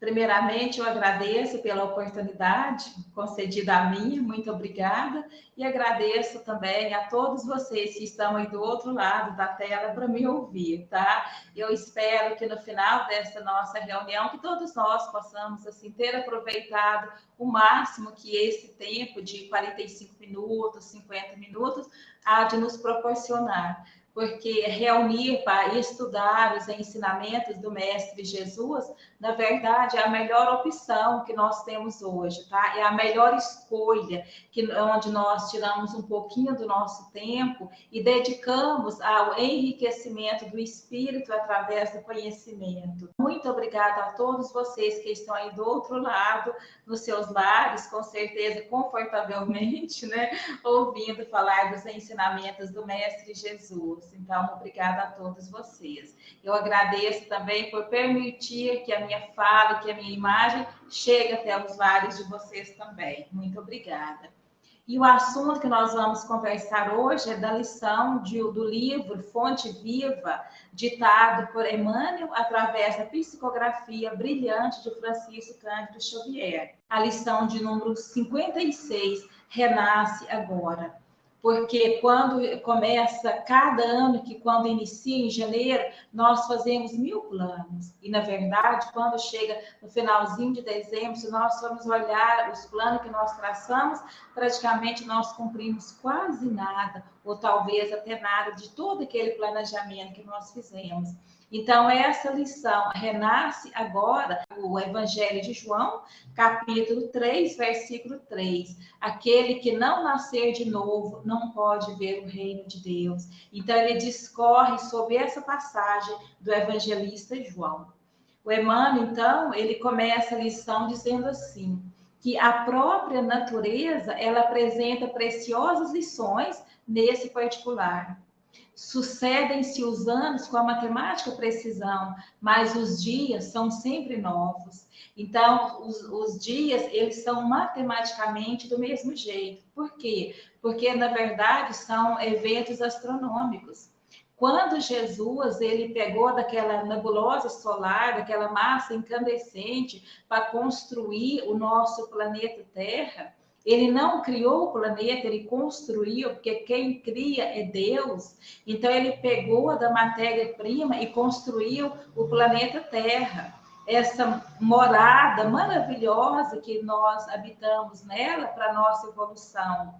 Primeiramente, eu agradeço pela oportunidade concedida a mim, muito obrigada, e agradeço também a todos vocês que estão aí do outro lado da tela para me ouvir, tá? Eu espero que no final dessa nossa reunião, que todos nós possamos, assim, ter aproveitado o máximo que esse tempo de 45 minutos, 50 minutos, há de nos proporcionar. Porque reunir para estudar os ensinamentos do Mestre Jesus, na verdade, é a melhor opção que nós temos hoje, tá? É a melhor escolha, onde nós tiramos um pouquinho do nosso tempo e dedicamos ao enriquecimento do espírito através do conhecimento. Muito obrigada a todos vocês que estão aí do outro lado, nos seus lares, com certeza, confortavelmente, né? Ouvindo falar dos ensinamentos do Mestre Jesus. Então, obrigada a todos vocês. Eu agradeço também por permitir que a minha fala, que a minha imagem chegue até os lares de vocês também. Muito obrigada. E o assunto que nós vamos conversar hoje é da lição do livro Fonte Viva, ditado por Emmanuel através da psicografia brilhante de Francisco Cândido Xavier. A lição de número 56, Renasce Agora. Porque quando começa, cada ano, que quando inicia em janeiro, nós fazemos 1000 planos. E, na verdade, quando chega no finalzinho de dezembro, se nós formos olhar os planos que nós traçamos, praticamente nós cumprimos quase nada, ou talvez até nada, de todo aquele planejamento que nós fizemos. Então, essa lição renasce agora, o Evangelho de João, capítulo 3, versículo 3. Aquele que não nascer de novo não pode ver o reino de Deus. Então, ele discorre sobre essa passagem do evangelista João. O Emmanuel, então, ele começa a lição dizendo assim, que a própria natureza, ela apresenta preciosas lições nesse particular. Sucedem-se os anos com a matemática precisão, mas os dias são sempre novos. Então, os dias, eles são matematicamente do mesmo jeito. Por quê? Porque, na verdade, são eventos astronômicos. Quando Jesus, ele pegou daquela nebulosa solar, daquela massa incandescente, para construir o nosso planeta Terra, ele não criou o planeta, ele construiu, porque quem cria é Deus. Então, ele pegou da matéria-prima e construiu o planeta Terra. Essa morada maravilhosa que nós habitamos nela para a nossa evolução.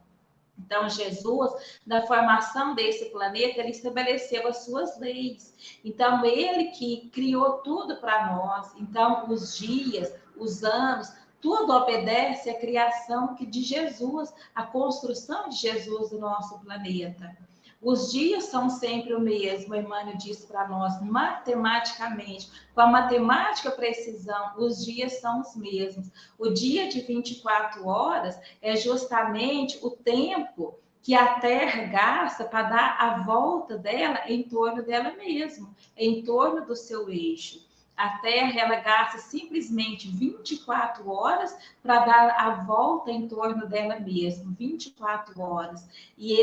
Então, Jesus, na formação desse planeta, ele estabeleceu as suas leis. Então, ele que criou tudo para nós. Então, os dias, os anos, tudo obedece à criação de Jesus, à construção de Jesus do nosso planeta. Os dias são sempre o mesmo, Emmanuel disse para nós, matematicamente, com a matemática precisão, os dias são os mesmos. O dia de 24 horas é justamente o tempo que a Terra gasta para dar a volta dela em torno dela mesma, em torno do seu eixo. A Terra, ela gasta simplesmente 24 horas para dar a volta em torno dela mesma, 24 horas. E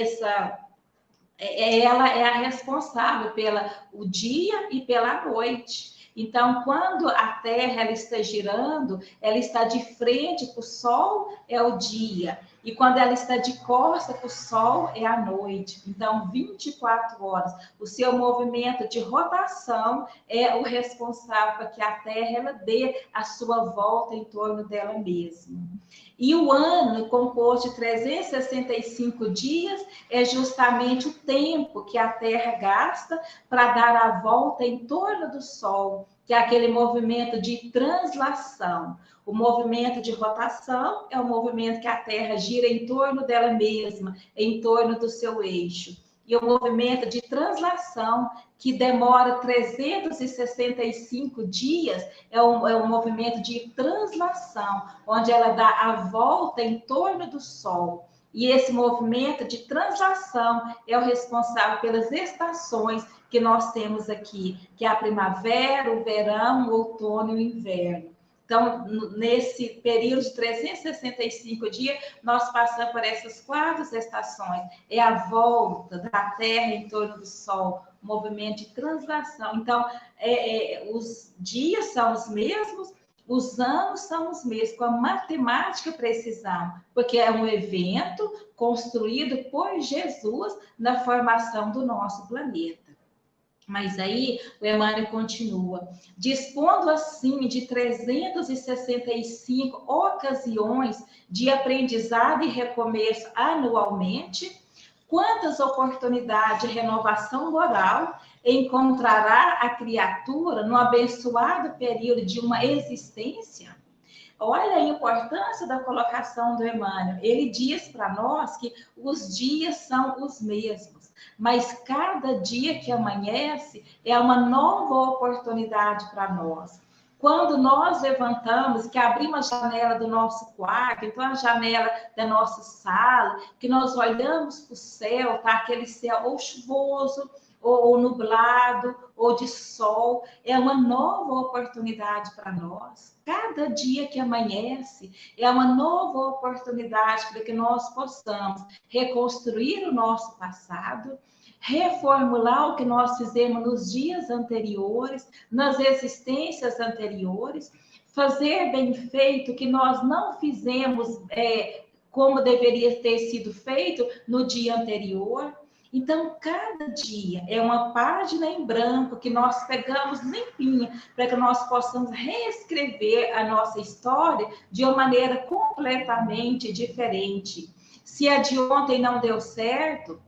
ela é a responsável pelo dia e pela noite. Então, quando a Terra ela está girando, ela está de frente para o Sol, é o dia. E quando ela está de costa para o Sol, é a noite. Então, 24 horas. O seu movimento de rotação é o responsável para que a Terra ela dê a sua volta em torno dela mesma. E o ano, composto de 365 dias, é justamente o tempo que a Terra gasta para dar a volta em torno do Sol, que é aquele movimento de translação. O movimento de rotação é o movimento que a Terra gira em torno dela mesma, em torno do seu eixo. E o movimento de translação, que demora 365 dias, é um movimento de translação, onde ela dá a volta em torno do Sol. E esse movimento de translação é o responsável pelas estações que nós temos aqui, que é a primavera, o verão, o outono e o inverno. Então, nesse período de 365 dias, nós passamos por essas 4 estações. É a volta da Terra em torno do Sol, movimento de translação. Então, os dias são os mesmos, Os anos são os mesmos, com a matemática precisão, porque é um evento construído por Jesus na formação do nosso planeta. Mas aí o Emmanuel continua, dispondo assim de 365 ocasiões de aprendizado e recomeço anualmente, quantas oportunidades de renovação moral encontrará a criatura no abençoado período de uma existência? Olha a importância da colocação do Emmanuel. Ele diz para nós que os dias são os mesmos, mas cada dia que amanhece é uma nova oportunidade para nós. Quando nós levantamos, que abrimos a janela do nosso quarto, então a janela da nossa sala, que nós olhamos para o céu, tá? Aquele céu ou chuvoso, ou nublado, ou de sol, é uma nova oportunidade para nós. Cada dia que amanhece é uma nova oportunidade para que nós possamos reconstruir o nosso passado, reformular o que nós fizemos nos dias anteriores, nas existências anteriores, fazer bem feito o que nós não fizemos como deveria ter sido feito no dia anterior. Então, cada dia é uma página em branco que nós pegamos limpinha para que nós possamos reescrever a nossa história de uma maneira completamente diferente. Se a de ontem não deu certo,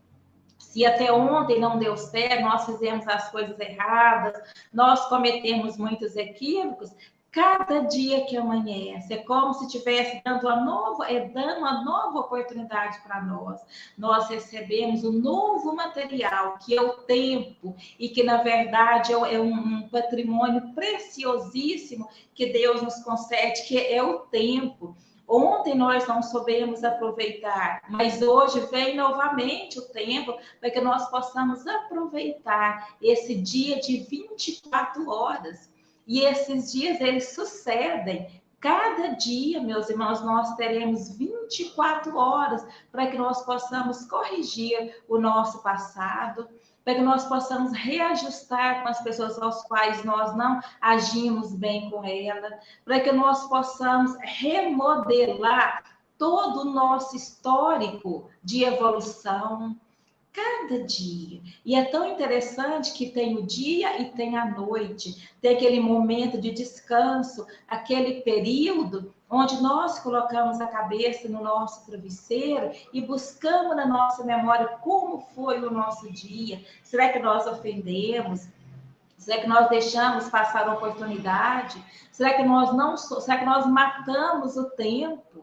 se até ontem não deu certo, nós fizemos as coisas erradas, nós cometemos muitos equívocos, cada dia que amanhece é como se estivesse dando uma nova oportunidade para nós. Nós recebemos um novo material, que é o tempo, e que, na verdade, é um patrimônio preciosíssimo que Deus nos concede, que é o tempo. Ontem nós não soubemos aproveitar, mas hoje vem novamente o tempo para que nós possamos aproveitar esse dia de 24 horas. E esses dias, eles sucedem. Cada dia, meus irmãos, nós teremos 24 horas para que nós possamos corrigir o nosso passado, para que nós possamos reajustar com as pessoas aos quais nós não agimos bem com ela, para que nós possamos remodelar todo o nosso histórico de evolução, cada dia. E é tão interessante que tem o dia e tem a noite, tem aquele momento de descanso, aquele período onde nós colocamos a cabeça no nosso travesseiro e buscamos na nossa memória como foi o nosso dia. Será que nós ofendemos? Será que nós deixamos passar a oportunidade? Será que nós matamos o tempo?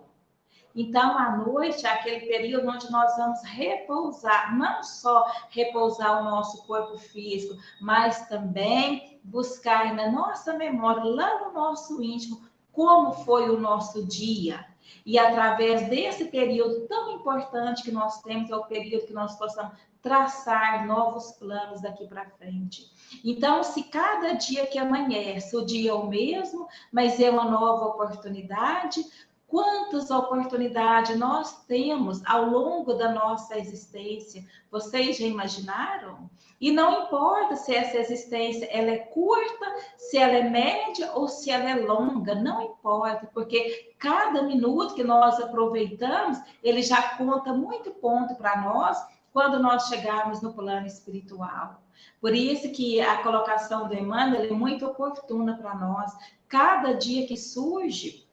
Então, à noite é aquele período onde nós vamos repousar, não só repousar o nosso corpo físico, mas também buscar na nossa memória, lá no nosso íntimo, como foi o nosso dia. E através desse período tão importante que nós temos, é o período que nós possamos traçar novos planos daqui para frente. Então, se cada dia que amanhece, o dia é o mesmo, mas é uma nova oportunidade, quantas oportunidades nós temos ao longo da nossa existência? Vocês já imaginaram? E não importa se essa existência ela é curta, se ela é média ou se ela é longa, não importa, porque cada minuto que nós aproveitamos, ele já conta muito ponto para nós quando nós chegarmos no plano espiritual. Por isso que a colocação do Emmanuel é muito oportuna para nós. Cada dia que surge,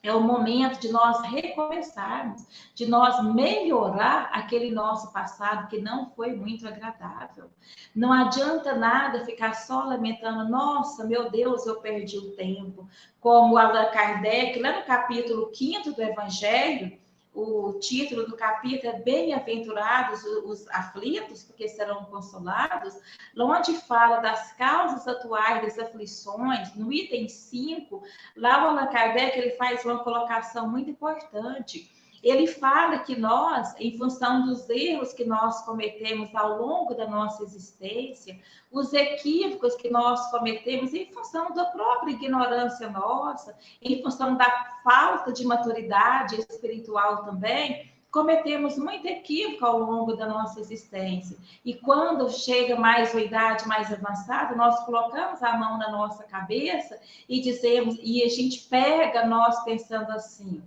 é o momento de nós recomeçarmos, de nós melhorar aquele nosso passado que não foi muito agradável. Não adianta nada ficar só lamentando, nossa, meu Deus, eu perdi o tempo. Como Allan Kardec, lá no capítulo 5º do Evangelho, o título do capítulo é Bem-aventurados os aflitos, porque serão consolados, onde fala das causas atuais das aflições, no item 5, lá o Allan Kardec ele faz uma colocação muito importante. Ele fala que nós, em função dos erros que nós cometemos ao longo da nossa existência, os equívocos que nós cometemos em função da própria ignorância nossa, em função da falta de maturidade espiritual também, cometemos muito equívoco ao longo da nossa existência. E quando chega mais uma idade mais avançada, nós colocamos a mão na nossa cabeça e dizemos, e a gente pega nós pensando assim,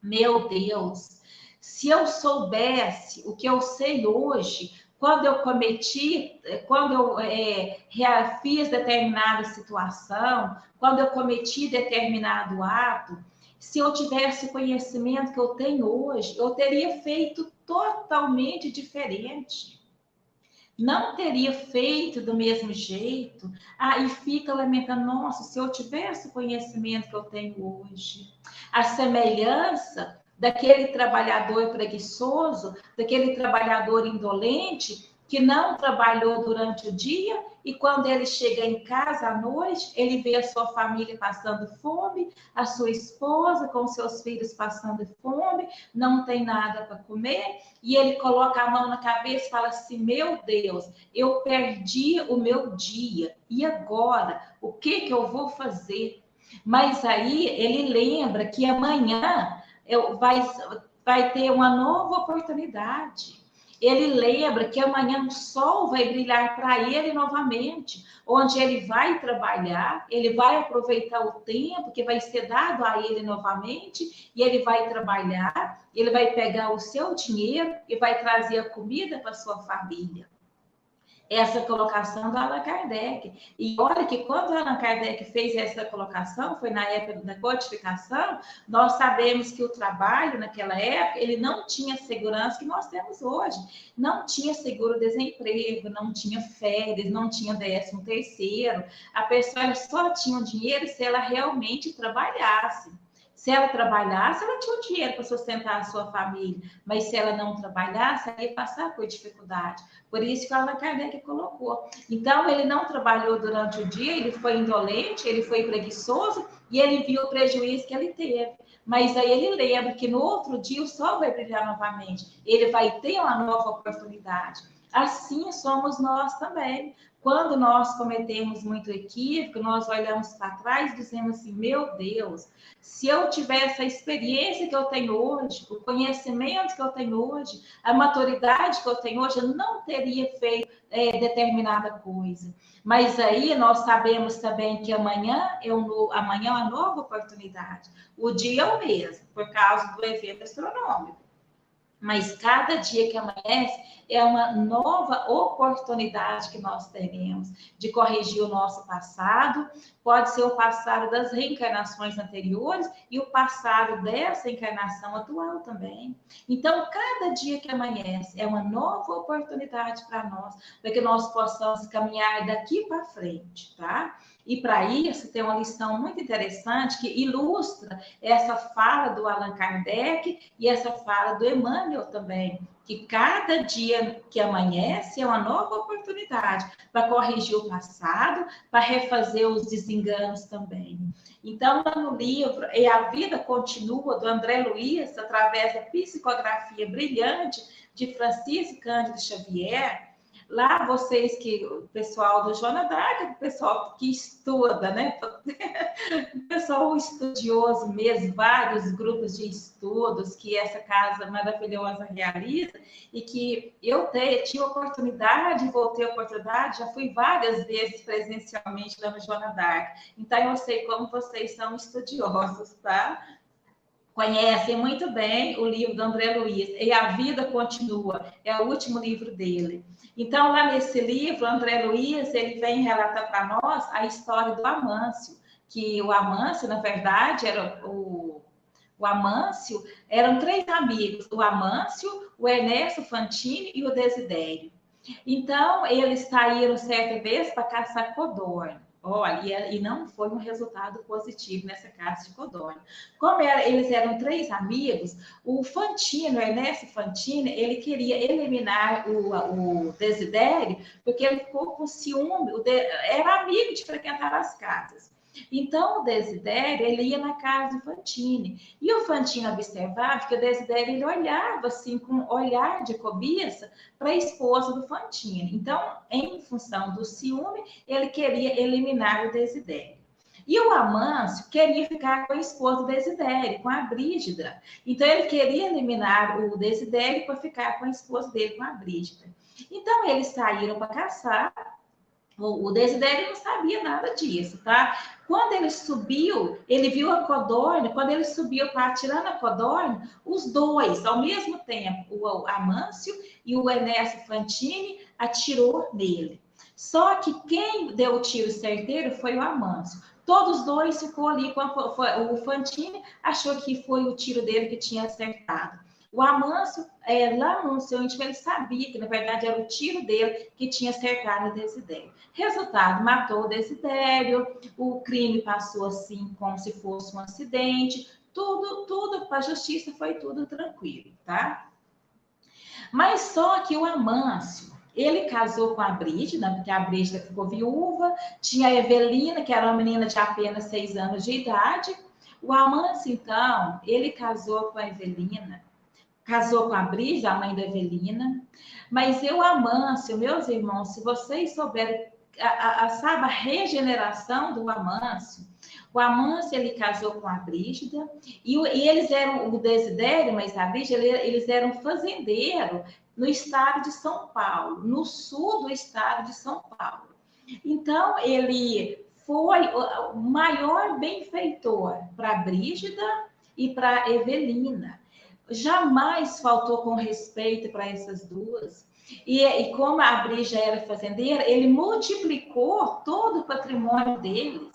meu Deus, se eu soubesse o que eu sei hoje, quando eu fiz determinada situação, quando eu cometi determinado ato, se eu tivesse o conhecimento que eu tenho hoje, eu teria feito totalmente diferente. Não teria feito do mesmo jeito. E fica lamentando, nossa, se eu tivesse o conhecimento que eu tenho hoje. A semelhança daquele trabalhador preguiçoso, daquele trabalhador indolente, que não trabalhou durante o dia e quando ele chega em casa à noite, ele vê a sua família passando fome, a sua esposa com seus filhos passando fome, não tem nada para comer, e ele coloca a mão na cabeça e fala assim, meu Deus, eu perdi o meu dia, e agora? O que eu vou fazer? Mas aí ele lembra que amanhã vai ter uma nova oportunidade. Ele lembra que amanhã o sol vai brilhar para ele novamente, onde ele vai trabalhar, ele vai aproveitar o tempo que vai ser dado a ele novamente, e ele vai trabalhar, ele vai pegar o seu dinheiro e vai trazer a comida para sua família. Essa colocação do Allan Kardec. E olha que quando Allan Kardec fez essa colocação, foi na época da codificação, nós sabemos que o trabalho naquela época, ele não tinha segurança que nós temos hoje. Não tinha seguro-desemprego, não tinha férias, não tinha 13º. A pessoa só tinha o dinheiro se ela realmente trabalhasse. Se ela trabalhasse, ela tinha o dinheiro para sustentar a sua família, mas se ela não trabalhasse, ela ia passar por dificuldade. Por isso que o Allan Kardec colocou. Então, ele não trabalhou durante o dia, ele foi indolente, ele foi preguiçoso e ele viu o prejuízo que ele teve. Mas aí ele lembra que no outro dia o sol vai brilhar novamente, ele vai ter uma nova oportunidade. Assim somos nós também. Quando nós cometemos muito equívoco, nós olhamos para trás e dizemos assim, meu Deus, se eu tivesse a experiência que eu tenho hoje, o conhecimento que eu tenho hoje, a maturidade que eu tenho hoje, eu não teria feito determinada coisa. Mas aí nós sabemos também que amanhã é uma nova oportunidade. O dia é o mesmo, por causa do evento astronômico. Mas cada dia que amanhece é uma nova oportunidade que nós teremos de corrigir o nosso passado. Pode ser o passado das reencarnações anteriores e o passado dessa encarnação atual também. Então, cada dia que amanhece é uma nova oportunidade para que nós possamos caminhar daqui para frente, tá? E para isso tem uma lição muito interessante que ilustra essa fala do Allan Kardec e essa fala do Emmanuel também, que cada dia que amanhece é uma nova oportunidade para corrigir o passado, para refazer os desenganos também. Então, no livro E a Vida Continua, do André Luiz, através da psicografia brilhante de Francisco Cândido Xavier, lá vocês o pessoal do Joana d'Arc, o pessoal que estuda, né? O pessoal estudioso mesmo, vários grupos de estudos que essa casa maravilhosa realiza e que eu tive oportunidade, vou ter oportunidade, já fui várias vezes presencialmente lá no Joana d'Arc. Então, eu sei como vocês são estudiosos, tá? Conhecem muito bem o livro do André Luiz, E a Vida Continua, é o último livro dele. Então, lá nesse livro, André Luiz, ele vem relatar para nós a história do Amâncio, que o Amâncio, na verdade, o Amâncio, eram 3 amigos, o Amâncio, o Ernesto Fantini e o Desidério. Então, eles saíram certa vez para caçar codorna. Olha, e não foi um resultado positivo nessa caça de codorna. Como eles eram 3 amigos, o Fantini, o Ernesto Fantini, ele queria eliminar o Desidério, porque ele ficou com ciúme, era amigo de frequentar as casas. Então, o Desidério, ele ia na casa do Fantini. E o Fantini observava que o Desidério, ele olhava assim, com um olhar de cobiça para a esposa do Fantini. Então, em função do ciúme, ele queria eliminar o Desidério. E o Amâncio queria ficar com a esposa Desidério, com a Brígida. Então, ele queria eliminar o Desidério para ficar com a esposa dele, com a Brígida. Então, eles saíram para caçar. O Desidério não sabia nada disso, tá? Quando ele subiu, ele viu a codorna. Quando ele subiu para atirar na codorna, os dois, ao mesmo tempo, o Amâncio e o Ernesto Fantini, atirou nele. Só que quem deu o tiro certeiro foi o Amâncio. Todos dois ficou ali com o Fantini, achou que foi o tiro dele que tinha acertado. O Amâncio, lá no seu íntimo, ele sabia que, na verdade, era o tiro dele que tinha acertado o Desidério. Resultado, matou o Desidério, o crime passou assim, como se fosse um acidente, tudo para a justiça foi tudo tranquilo, tá? Mas só que o Amâncio, ele casou com a Brígida, porque a Brígida ficou viúva, tinha a Evelina, que era uma menina de apenas 6 anos de idade. O Amâncio, então, ele casou com a Evelina, casou com a Brígida, a mãe da Evelina. Mas o Amâncio, meus irmãos, se vocês souberem, sabe, a regeneração do Amâncio, o Amâncio, ele casou com a Brígida, e eles eram, o Desidério, mas a Brígida, eles eram fazendeiros no estado de São Paulo, no sul do estado de São Paulo. Então, ele foi o maior benfeitor para a Brígida e para a Evelina. Jamais faltou com respeito para essas duas. E como a Brígida era fazendeira, ele multiplicou todo o patrimônio deles.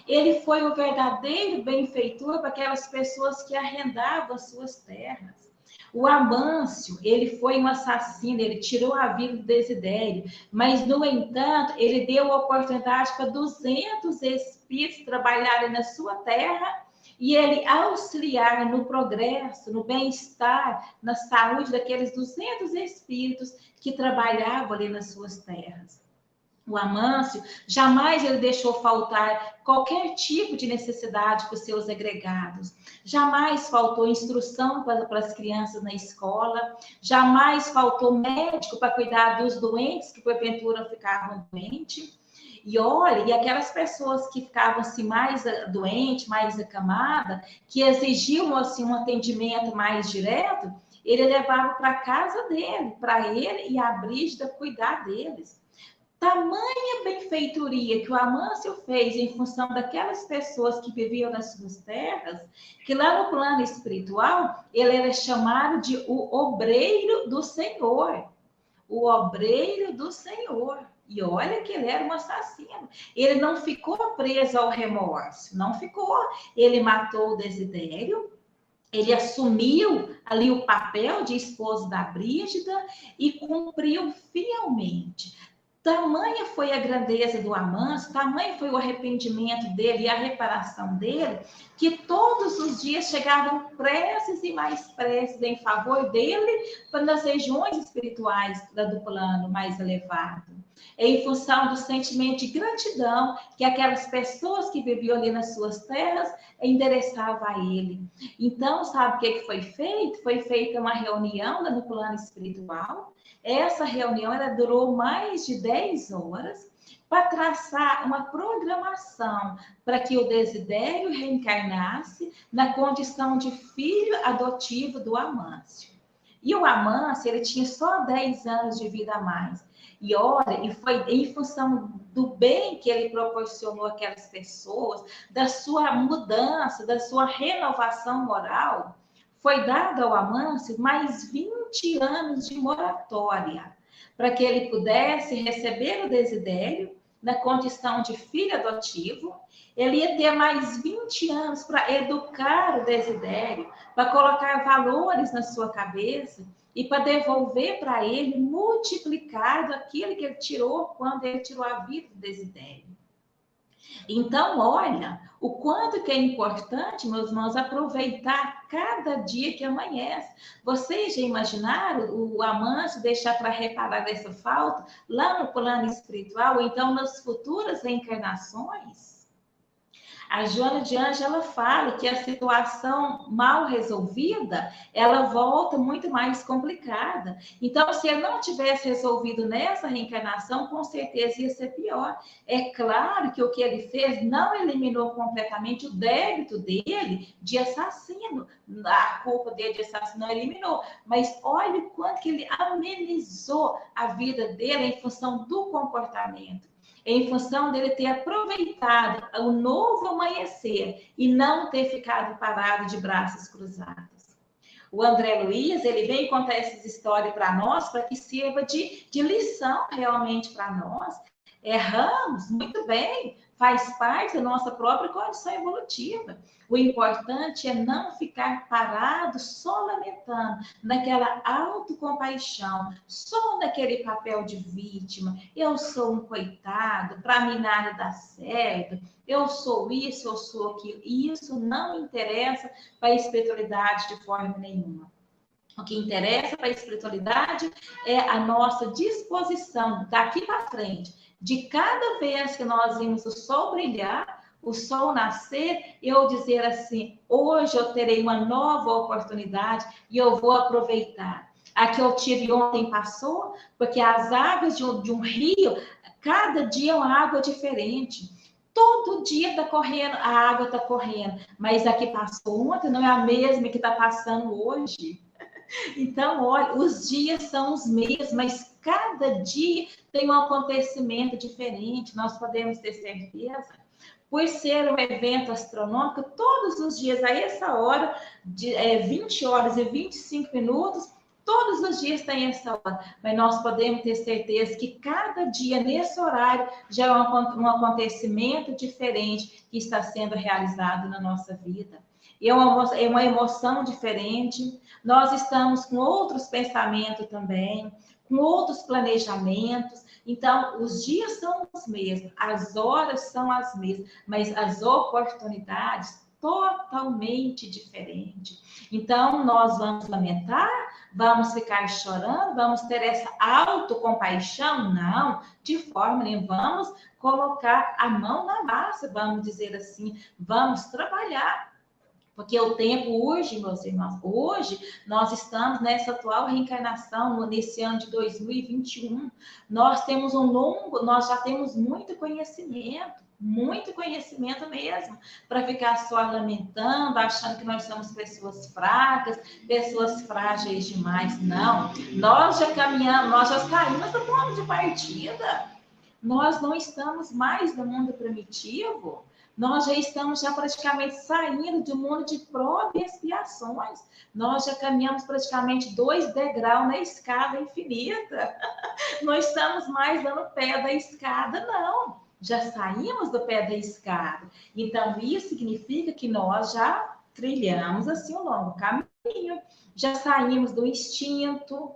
Ele foi o verdadeiro benfeitor para aquelas pessoas que arrendavam as suas terras. O Amâncio, ele foi um assassino, ele tirou a vida do Desidério, mas, no entanto, ele deu a oportunidade para 200 espíritos trabalharem na sua terra e ele auxiliar no progresso, no bem-estar, na saúde daqueles 200 espíritos que trabalhavam ali nas suas terras. O Amâncio jamais ele deixou faltar qualquer tipo de necessidade para os seus agregados. Jamais faltou instrução para as crianças na escola. Jamais faltou médico para cuidar dos doentes que porventura ficavam doentes. E olha, e aquelas pessoas que ficavam assim, mais doentes, mais acamadas, que exigiam assim, um atendimento mais direto, ele levava para a casa dele, para ele e a Brígida cuidar deles. Tamanha benfeitoria que o Amâncio fez em função daquelas pessoas que viviam nas suas terras, que lá no plano espiritual, ele era chamado de o obreiro do Senhor. O obreiro do Senhor. E olha que ele era um assassino. Ele não ficou preso ao remorso, não ficou. Ele matou o Desidério, ele assumiu ali o papel de esposo da Brígida e cumpriu fielmente. Tamanha foi a grandeza do Amâncio, tamanho foi o arrependimento dele e a reparação dele, que todos os dias chegavam preces e mais preces em favor dele nas regiões espirituais do plano mais elevado. Em função do sentimento de gratidão que aquelas pessoas que viviam ali nas suas terras endereçavam a ele. Então, sabe o que foi feito? Foi feita uma reunião no plano espiritual. Essa reunião ela durou mais de 10 horas para traçar uma programação para que o Desidério reencarnasse na condição de filho adotivo do Amâncio. E o Amâncio, ele tinha só 10 anos de vida a mais. E olha, e foi em função do bem que ele proporcionou àquelas pessoas, da sua mudança, da sua renovação moral, foi dado ao Amâncio mais 20 anos de moratória, para que ele pudesse receber o Desidério na condição de filho adotivo. Ele ia ter mais 20 anos para educar o Desidério, para colocar valores na sua cabeça e para devolver para ele multiplicado aquilo que ele tirou quando ele tirou a vida do Desidério. Então, olha, o quanto que é importante, meus irmãos, aproveitar cada dia que amanhece. Vocês já imaginaram o Amâncio deixar para reparar essa falta lá no plano espiritual, ou então nas futuras reencarnações? A Joana de Anjos, ela fala que a situação mal resolvida, ela volta muito mais complicada. Então, se ele não tivesse resolvido nessa reencarnação, com certeza ia ser pior. É claro que o que ele fez não eliminou completamente o débito dele de assassino. A culpa dele de assassino não eliminou. Mas olha o quanto que ele amenizou a vida dele em função do comportamento, em função dele ter aproveitado o novo amanhecer e não ter ficado parado de braços cruzados. O André Luiz, ele vem contar essas histórias para nós, para que sirva de lição realmente para nós. Erramos, muito bem, faz parte da nossa própria condição evolutiva. O importante é não ficar parado só lamentando, naquela autocompaixão, só naquele papel de vítima. Eu sou um coitado, para mim nada dá certo, eu sou isso, eu sou aquilo. E isso não interessa para a espiritualidade de forma nenhuma. O que interessa para a espiritualidade é a nossa disposição daqui para frente, de cada vez que nós vimos o sol brilhar, o sol nascer, eu dizer assim, hoje eu terei uma nova oportunidade e eu vou aproveitar. A que eu tive ontem passou, porque as águas de um rio, cada dia é uma água diferente. Todo dia está correndo, a água está correndo, mas a que passou ontem não é a mesma que está passando hoje. Então, olha, os dias são os mesmos, mas cada dia tem um acontecimento diferente, nós podemos ter certeza. Por ser um evento astronômico, todos os dias, a essa hora, 20 horas e 25 minutos, todos os dias tem essa hora, mas nós podemos ter certeza que cada dia, nesse horário, já é um acontecimento diferente que está sendo realizado na nossa vida. É uma emoção diferente, nós estamos com outros pensamentos também, com outros planejamentos. Então, os dias são os mesmos, as horas são as mesmas, mas as oportunidades totalmente diferentes. Então, nós vamos lamentar, vamos ficar chorando, vamos ter essa autocompaixão? Não, de forma nenhuma. Vamos colocar a mão na massa, vamos dizer assim, vamos trabalhar. Porque o tempo hoje, meus irmãos, hoje nós estamos nessa atual reencarnação, nesse ano de 2021. Nós já temos muito conhecimento mesmo, para ficar só lamentando, achando que nós somos pessoas fracas, pessoas frágeis demais. Não, nós já caminhamos, nós já saímos do ponto de partida. Nós não estamos mais no mundo primitivo. Nós já estamos praticamente saindo de um mundo de provas e expiações. Nós já caminhamos praticamente 2 degraus na escada infinita. Não estamos mais dando pé da escada, não. Já saímos do pé da escada. Então, isso significa que nós já trilhamos assim um longo caminho. Já saímos do instinto,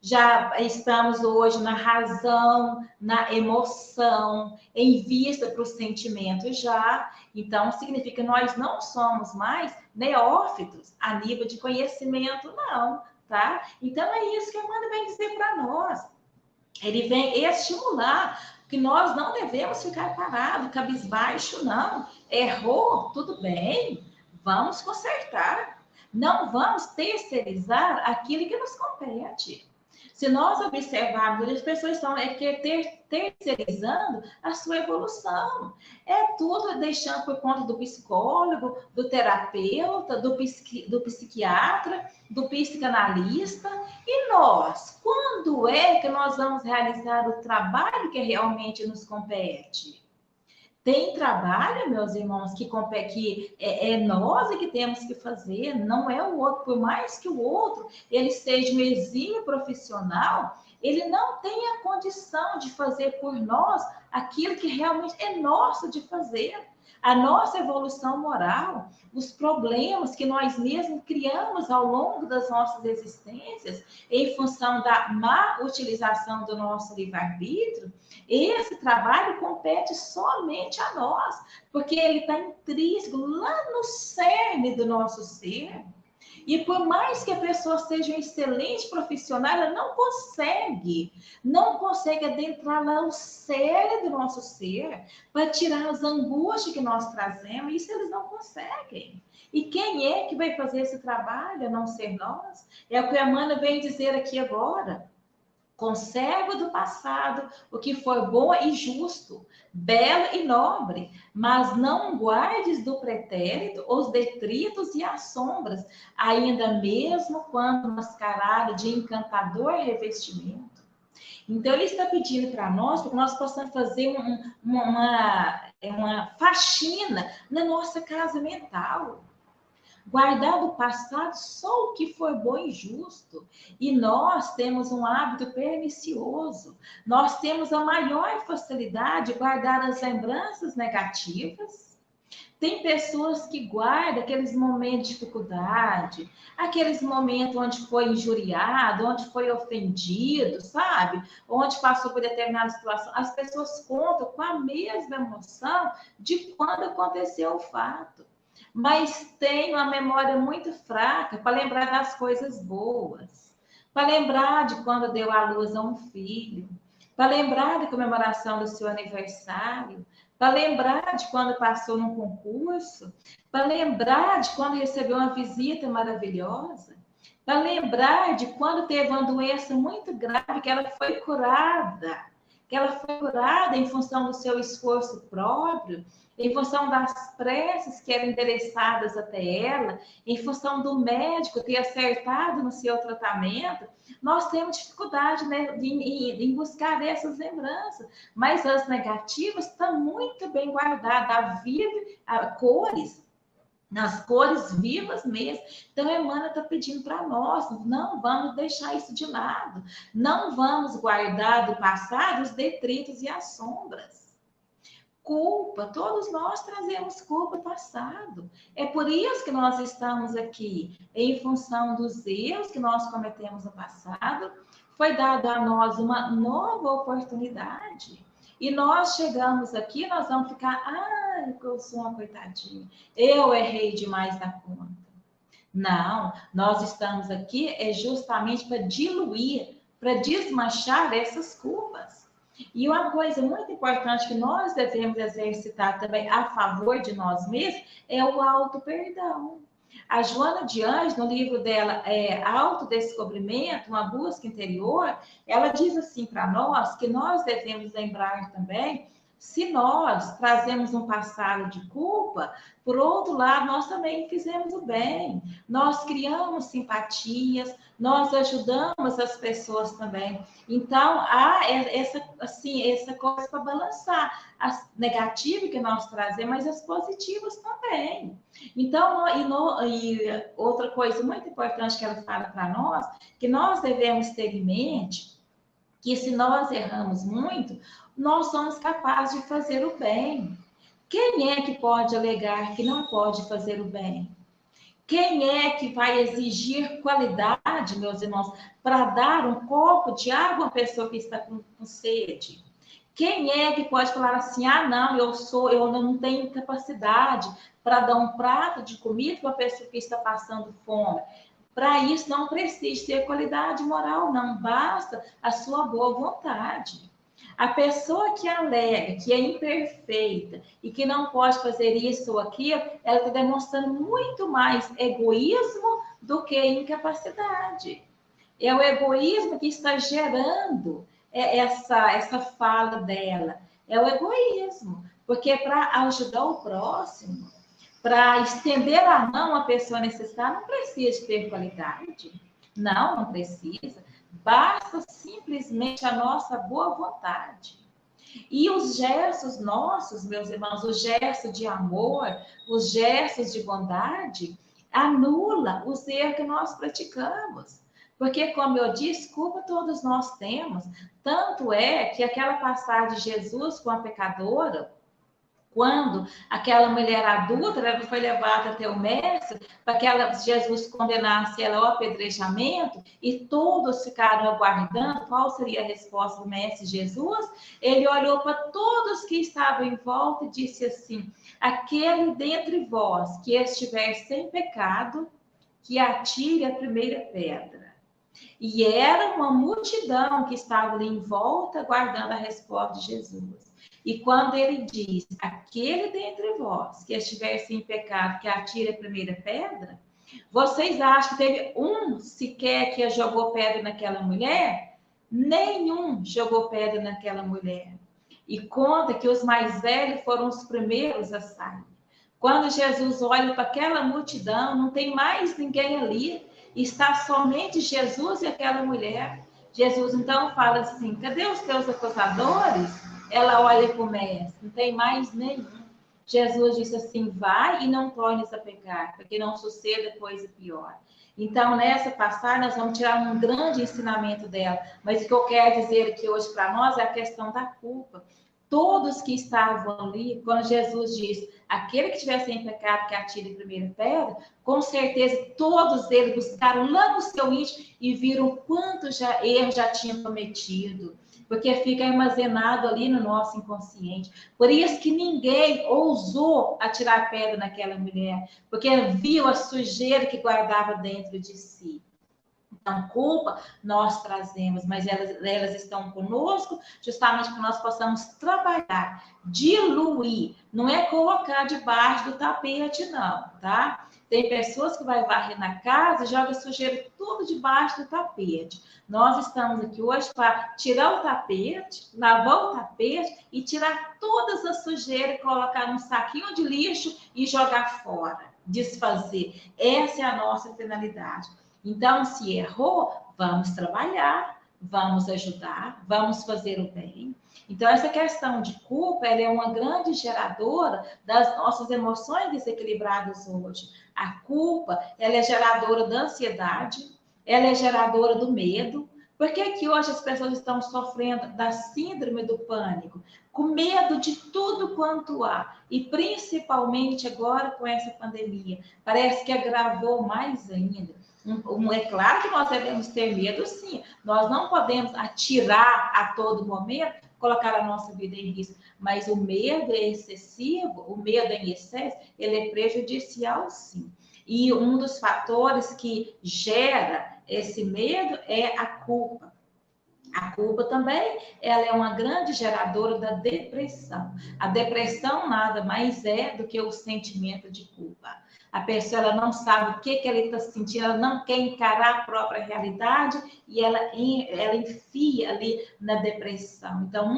já estamos hoje na razão, na emoção, em vista para o sentimento já. Então, significa que nós não somos mais neófitos a nível de conhecimento, não, tá? Então, é isso que a Amanda vem dizer para nós. Ele vem estimular que nós não devemos ficar parados, cabisbaixo, não. Errou, tudo bem, vamos consertar. Não vamos terceirizar aquilo que nos compete. Se nós observarmos, as pessoas estão terceirizando a sua evolução. É tudo deixando por conta do psicólogo, do terapeuta, do psiquiatra, do psicanalista. E nós? Quando é que nós vamos realizar o trabalho que realmente nos compete? Tem trabalho, meus irmãos, que é nós que temos que fazer, não é o outro. Por mais que o outro ele seja um exímio profissional, ele não tem a condição de fazer por nós aquilo que realmente é nosso de fazer. A nossa evolução moral, os problemas que nós mesmos criamos ao longo das nossas existências, em função da má utilização do nosso livre-arbítrio, esse trabalho compete somente a nós, porque ele está intrínseco lá no cerne do nosso ser. E por mais que a pessoa seja um excelente profissional, ela não consegue adentrar lá o sério do nosso ser para tirar as angústias que nós trazemos. Isso eles não conseguem. E quem é que vai fazer esse trabalho, a não ser nós? É o que a Amanda vem dizer aqui agora. Conserva do passado o que foi bom e justo, belo e nobre, mas não guardes do pretérito os detritos e as sombras, ainda mesmo quando mascarado de encantador revestimento. Então, ele está pedindo para nós que nós possamos fazer uma faxina na nossa casa mental. Guardar do passado só o que foi bom e justo. E nós temos um hábito pernicioso. Nós temos a maior facilidade de guardar as lembranças negativas. Tem pessoas que guardam aqueles momentos de dificuldade, aqueles momentos onde foi injuriado, onde foi ofendido, sabe? Onde passou por determinada situação. As pessoas contam com a mesma emoção de quando aconteceu o fato. Mas tem uma memória muito fraca para lembrar das coisas boas, para lembrar de quando deu à luz a um filho, para lembrar da comemoração do seu aniversário, para lembrar de quando passou num concurso, para lembrar de quando recebeu uma visita maravilhosa, para lembrar de quando teve uma doença muito grave que ela foi curada, em função do seu esforço próprio, em função das preces que eram endereçadas até ela, em função do médico ter acertado no seu tratamento. Nós temos dificuldade, né, em buscar essas lembranças, mas as negativas estão muito bem guardadas, cores, nas cores vivas mesmo. Então, a Emmanuel está pedindo para nós, não vamos deixar isso de lado, não vamos guardar do passado os detritos e as sombras. Culpa, todos nós trazemos culpa do passado. É por isso que nós estamos aqui, em função dos erros que nós cometemos no passado, foi dado a nós uma nova oportunidade. E nós chegamos aqui, nós vamos ficar, eu sou uma coitadinha, eu errei demais na conta. Não, nós estamos aqui justamente para diluir, para desmanchar essas culpas. E uma coisa muito importante que nós devemos exercitar também a favor de nós mesmos é o auto-perdão. A Joana de Anjos, no livro dela, Autodescobrimento, uma busca interior, ela diz assim para nós que nós devemos lembrar também, se nós trazemos um passado de culpa, por outro lado, nós também fizemos o bem. Nós criamos simpatias, nós ajudamos as pessoas também. Então, há essa coisa para balançar. As negativas que nós trazemos, mas as positivas também. Então, e outra coisa muito importante que ela fala para nós, que nós devemos ter em mente, que se nós erramos muito, nós somos capazes de fazer o bem. Quem é que pode alegar que não pode fazer o bem? Quem é que vai exigir qualidade, meus irmãos, para dar um copo de água a uma pessoa que está com sede? Quem é que pode falar assim, não, eu não tenho capacidade para dar um prato de comida para a pessoa que está passando fome? Para isso não precisa ter qualidade moral, não, basta a sua boa vontade. A pessoa que alega que é imperfeita e que não pode fazer isso ou aquilo, ela está demonstrando muito mais egoísmo do que incapacidade. É o egoísmo que está gerando essa fala dela. É o egoísmo, porque para ajudar o próximo, para estender a mão à pessoa necessitada, não precisa ter qualidade. Não precisa. Basta simplesmente a nossa boa vontade. E os gestos nossos, meus irmãos, os gestos de amor, os gestos de bondade, anula os erros que nós praticamos. Porque, como eu disse, culpa todos nós temos. Tanto é que aquela passagem de Jesus com a pecadora, quando aquela mulher adulta, ela foi levada até o mestre para que Jesus condenasse ela ao apedrejamento, e todos ficaram aguardando qual seria a resposta do mestre Jesus. Ele olhou para todos que estavam em volta e disse assim: aquele dentre vós que estiver sem pecado, que atire a primeira pedra. E era uma multidão que estava ali em volta, guardando a resposta de Jesus. E quando ele diz, aquele dentre vós que estiver sem pecado, que atire a primeira pedra, vocês acham que teve um sequer que jogou pedra naquela mulher? Nenhum jogou pedra naquela mulher. E conta que os mais velhos foram os primeiros a sair. Quando Jesus olha para aquela multidão, não tem mais ninguém ali, está somente Jesus e aquela mulher. Jesus então fala assim, cadê os teus acusadores? Ela olha para o mestre, não tem mais nenhum. Jesus disse assim, vai e não tornes a pecar, para que não suceda coisa pior. Então, nessa passagem, nós vamos tirar um grande ensinamento dela. Mas o que eu quero dizer aqui hoje para nós é a questão da culpa. Todos que estavam ali, quando Jesus diz, aquele que estiver sem pecado, que atire a primeira pedra, com certeza todos eles buscaram lá no seu íntimo e viram quanto erro já tinha cometido. Porque fica armazenado ali no nosso inconsciente. Por isso que ninguém ousou atirar pedra naquela mulher, porque viu a sujeira que guardava dentro de si. Então, culpa nós trazemos, mas elas estão conosco justamente para que nós possamos trabalhar, diluir. Não é colocar debaixo do tapete, não, tá? Tem pessoas que vai varrer na casa e joga sujeira tudo debaixo do tapete. Nós estamos aqui hoje para tirar o tapete, lavar o tapete e tirar todas as sujeiras, colocar num saquinho de lixo e jogar fora, desfazer. Essa é a nossa finalidade. Então, se errou, vamos trabalhar, vamos ajudar, vamos fazer o bem. Então, essa questão de culpa, ela é uma grande geradora das nossas emoções desequilibradas hoje. A culpa, ela é geradora da ansiedade, ela é geradora do medo. Por que que hoje as pessoas estão sofrendo da síndrome do pânico? Com medo de tudo quanto há. E principalmente agora com essa pandemia. Parece que agravou mais ainda. É claro que nós devemos ter medo, sim. Nós não podemos atirar a todo momento, colocar a nossa vida em risco. Mas o medo é excessivo, o medo em excesso, ele é prejudicial, sim. E um dos fatores que gera esse medo é a culpa. A culpa também, ela é uma grande geradora da depressão. A depressão nada mais é do que o sentimento de culpa. A pessoa ela não sabe o que ela está sentindo, ela não quer encarar a própria realidade e ela enfia ali na depressão. Então,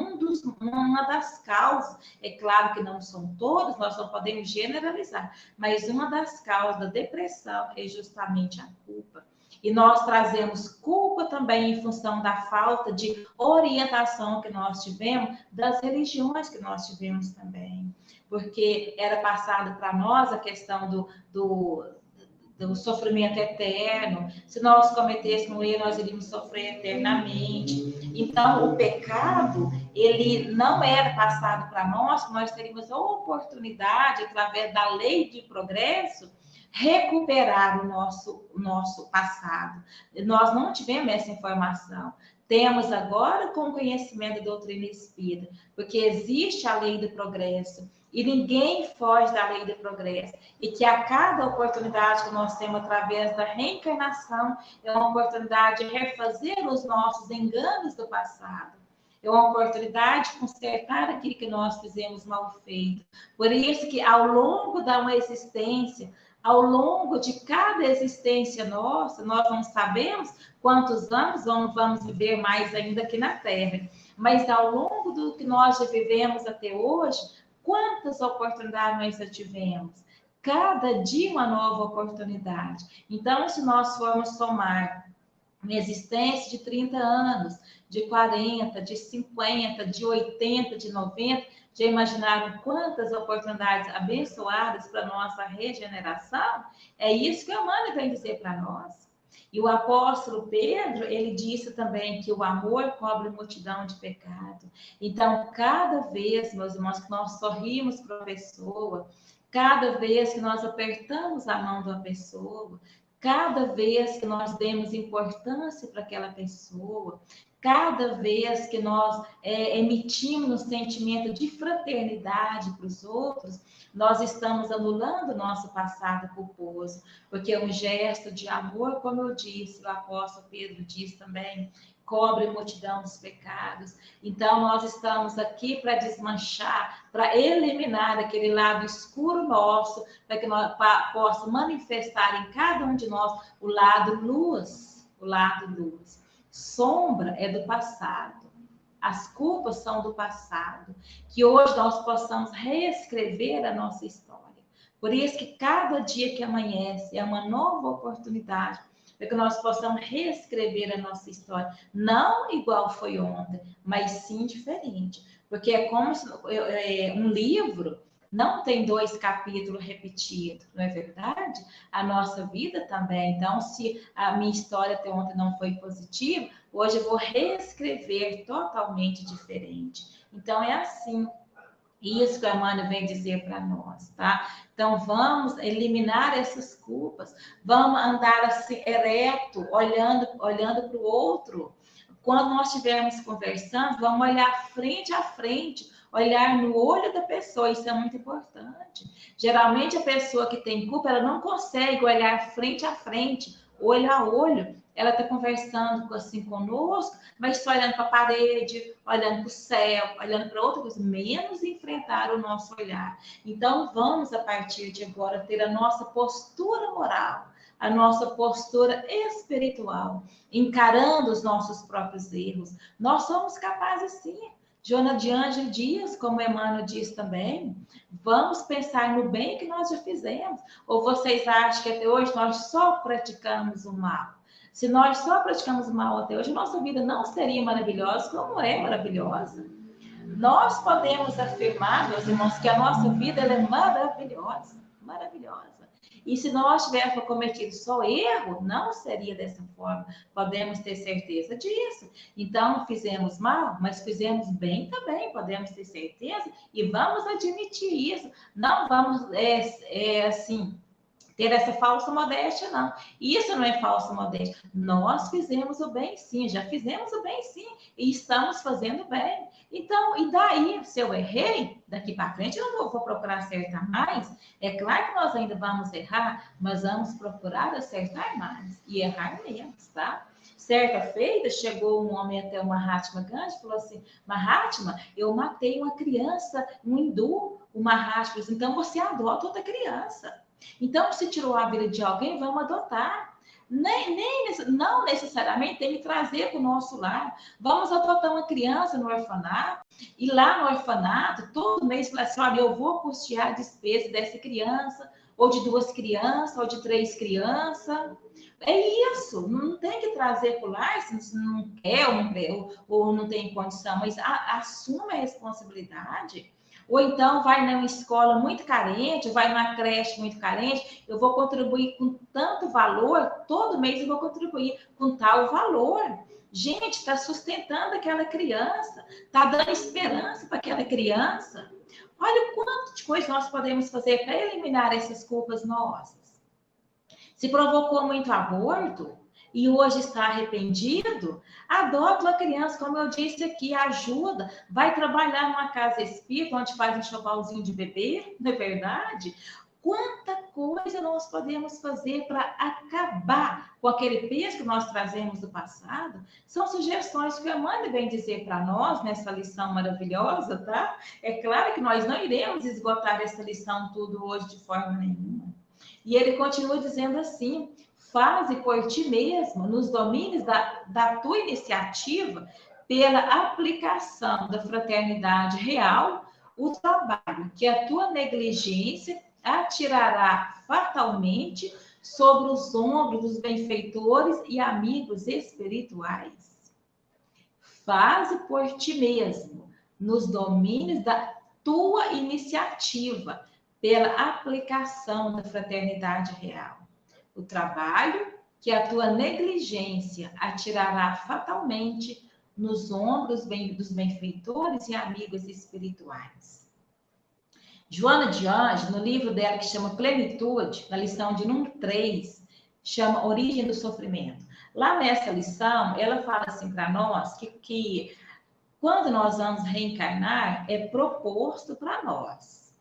uma das causas, é claro que não são todas, nós não podemos generalizar, mas uma das causas da depressão é justamente a culpa. E nós trazemos culpa também em função da falta de orientação que nós tivemos, das religiões que nós tivemos também. Porque era passado para nós a questão do sofrimento eterno. Se nós cometêssemos um erro, nós iríamos sofrer eternamente. Então, o pecado, ele não era passado para nós teríamos a oportunidade, através da lei de progresso, recuperar o nosso passado. Nós não tivemos essa informação. Temos agora com o conhecimento da doutrina espírita, porque existe a lei do progresso e ninguém foge da lei do progresso. E que a cada oportunidade que nós temos através da reencarnação é uma oportunidade de refazer os nossos enganos do passado. É uma oportunidade de consertar aquilo que nós fizemos mal feito. Por isso que ao longo da uma existência, ao longo de cada existência nossa, nós não sabemos quantos anos vamos viver mais ainda aqui na Terra, mas ao longo do que nós já vivemos até hoje, quantas oportunidades nós já tivemos? Cada dia uma nova oportunidade. Então, se nós formos somar uma existência de 30 anos, de 40, de 50, de 80, de 90, já imaginaram quantas oportunidades abençoadas para a nossa regeneração? É isso que a Emmanuel vem dizer para nós. E o apóstolo Pedro, ele disse também que o amor cobre multidão de pecado. Então, cada vez, meus irmãos, que nós sorrimos para uma pessoa, cada vez que nós apertamos a mão de uma pessoa, cada vez que nós demos importância para aquela pessoa, cada vez que nós emitimos um sentimento de fraternidade para os outros, nós estamos anulando o nosso passado culposo, porque é um gesto de amor, como eu disse, o apóstolo Pedro diz também, cobre a multidão dos pecados. Então, nós estamos aqui para desmanchar, para eliminar aquele lado escuro nosso, para que nós possa manifestar em cada um de nós o lado luz, o lado luz. Sombra é do passado. As culpas são do passado. Que hoje nós possamos reescrever a nossa história. Por isso que cada dia que amanhece é uma nova oportunidade para que nós possamos reescrever a nossa história. Não igual foi ontem, mas sim diferente. Porque é como se um livro não tem 2 capítulos repetidos, não é verdade? A nossa vida também. Então, se a minha história até ontem não foi positiva, hoje eu vou reescrever totalmente diferente. Então, é assim. Isso que a Emmanuel vem dizer para nós, tá? Então, vamos eliminar essas culpas. Vamos andar assim, ereto, olhando para o outro. Quando nós estivermos conversando, vamos olhar frente a frente, olhar no olho da pessoa. Isso é muito importante. Geralmente, a pessoa que tem culpa, ela não consegue olhar frente a frente, olho a olho. Ela está conversando assim conosco, mas só olhando para a parede, olhando para o céu, olhando para outra coisa, menos enfrentar o nosso olhar. Então, vamos, a partir de agora, ter a nossa postura moral, a nossa postura espiritual, encarando os nossos próprios erros. Nós somos capazes, sim. Joana de Ângelo diz, como Emmanuel diz também, vamos pensar no bem que nós já fizemos. Ou vocês acham que até hoje nós só praticamos o mal? Se nós só praticamos o mal até hoje, nossa vida não seria maravilhosa como é maravilhosa. Nós podemos afirmar, meus irmãos, que a nossa vida ela é maravilhosa, maravilhosa. E se nós tivéssemos cometido só erro, não seria dessa forma. Podemos ter certeza disso. Então, fizemos mal, mas fizemos bem também, podemos ter certeza. E vamos admitir isso. Não vamos, assim, ter essa falsa modéstia, não. Isso não é falsa modéstia. Nós fizemos o bem, sim. Já fizemos o bem, sim. E estamos fazendo bem. Então, e daí, se eu errei, daqui para frente eu não vou procurar acertar mais. É claro que nós ainda vamos errar, mas vamos procurar acertar mais. E errar menos, tá? Certa feita, chegou um homem até o Mahatma Gandhi e falou assim, Mahatma, eu matei uma criança, um hindu, o Mahatma, então você adota outra criança. Então, se tirou a vida de alguém, vamos adotar. Não necessariamente tem que trazer para o nosso lar. Vamos adotar uma criança no orfanato, e lá no orfanato, todo mês, falar assim, olha, eu vou custear a despesa dessa criança, ou de 2 crianças, ou de 3 crianças. É isso, não tem que trazer para o lar, se não quer ou não tem condição, mas assume a responsabilidade. Ou então vai numa escola muito carente, vai numa creche muito carente, eu vou contribuir com tanto valor, todo mês eu vou contribuir com tal valor. Gente, está sustentando aquela criança, está dando esperança para aquela criança. Olha o quanto de coisa nós podemos fazer para eliminar essas culpas nossas. Se provocou muito aborto, e hoje está arrependido, adota uma criança, como eu disse aqui, ajuda, vai trabalhar numa casa espírita, onde faz um enxovalzinho de bebê, não é verdade? Quanta coisa nós podemos fazer para acabar com aquele peso que nós trazemos do passado? São sugestões que a Amanda vem dizer para nós nessa lição maravilhosa, tá? É claro que nós não iremos esgotar essa lição tudo hoje de forma nenhuma. E ele continua dizendo assim, faze por ti mesmo, nos domínios da tua iniciativa, pela aplicação da fraternidade real, o trabalho que a tua negligência atirará fatalmente sobre os ombros dos benfeitores e amigos espirituais. Faze por ti mesmo, nos domínios da tua iniciativa, pela aplicação da fraternidade real. O trabalho que a tua negligência atirará fatalmente nos ombros dos benfeitores e amigos espirituais. Joana de Ângelo, no livro dela que chama Plenitude, na lição de número 3, chama Origem do Sofrimento. Lá nessa lição, ela fala assim para nós que quando nós vamos reencarnar, é proposto para nós,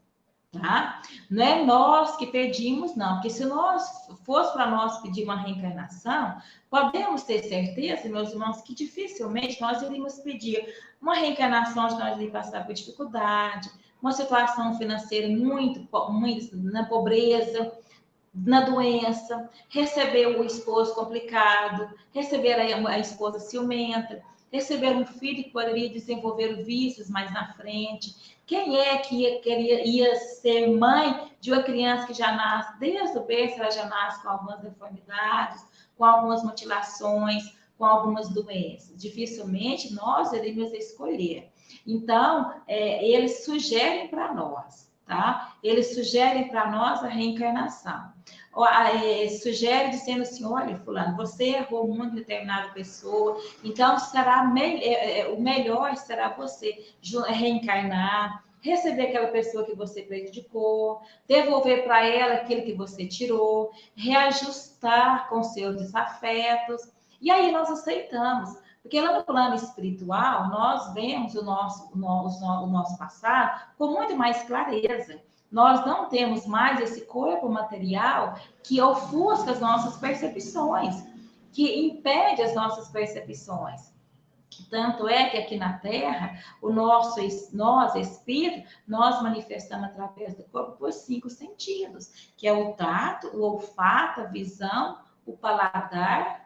tá? Não é nós que pedimos, não, porque se nós fosse para nós pedir uma reencarnação, podemos ter certeza, meus irmãos, que dificilmente nós iríamos pedir uma reencarnação onde nós iríamos passar por dificuldade, uma situação financeira muito na pobreza, na doença, receber o esposo complicado, receber a esposa ciumenta, receber um filho que poderia desenvolver vícios mais na frente. Quem é que ia ser mãe de uma criança que já nasce, desde o berço, ela já nasce com algumas deformidades, com algumas mutilações, com algumas doenças? Dificilmente nós iríamos escolher. Então, eles sugerem para nós, tá? Eles sugerem para nós a reencarnação. Sugere dizendo assim, olha, fulano, você errou muito em determinada pessoa, então o melhor será você reencarnar, receber aquela pessoa que você prejudicou, devolver para ela aquilo que você tirou, reajustar com seus desafetos, e aí nós aceitamos. Porque lá no plano espiritual, nós vemos o nosso passado com muito mais clareza. Nós não temos mais esse corpo material que ofusca as nossas percepções, que impede as nossas percepções. Tanto é que aqui na Terra, nós, espírito, nós manifestamos através do corpo por 5 sentidos, que é o tato, o olfato, a visão, o paladar,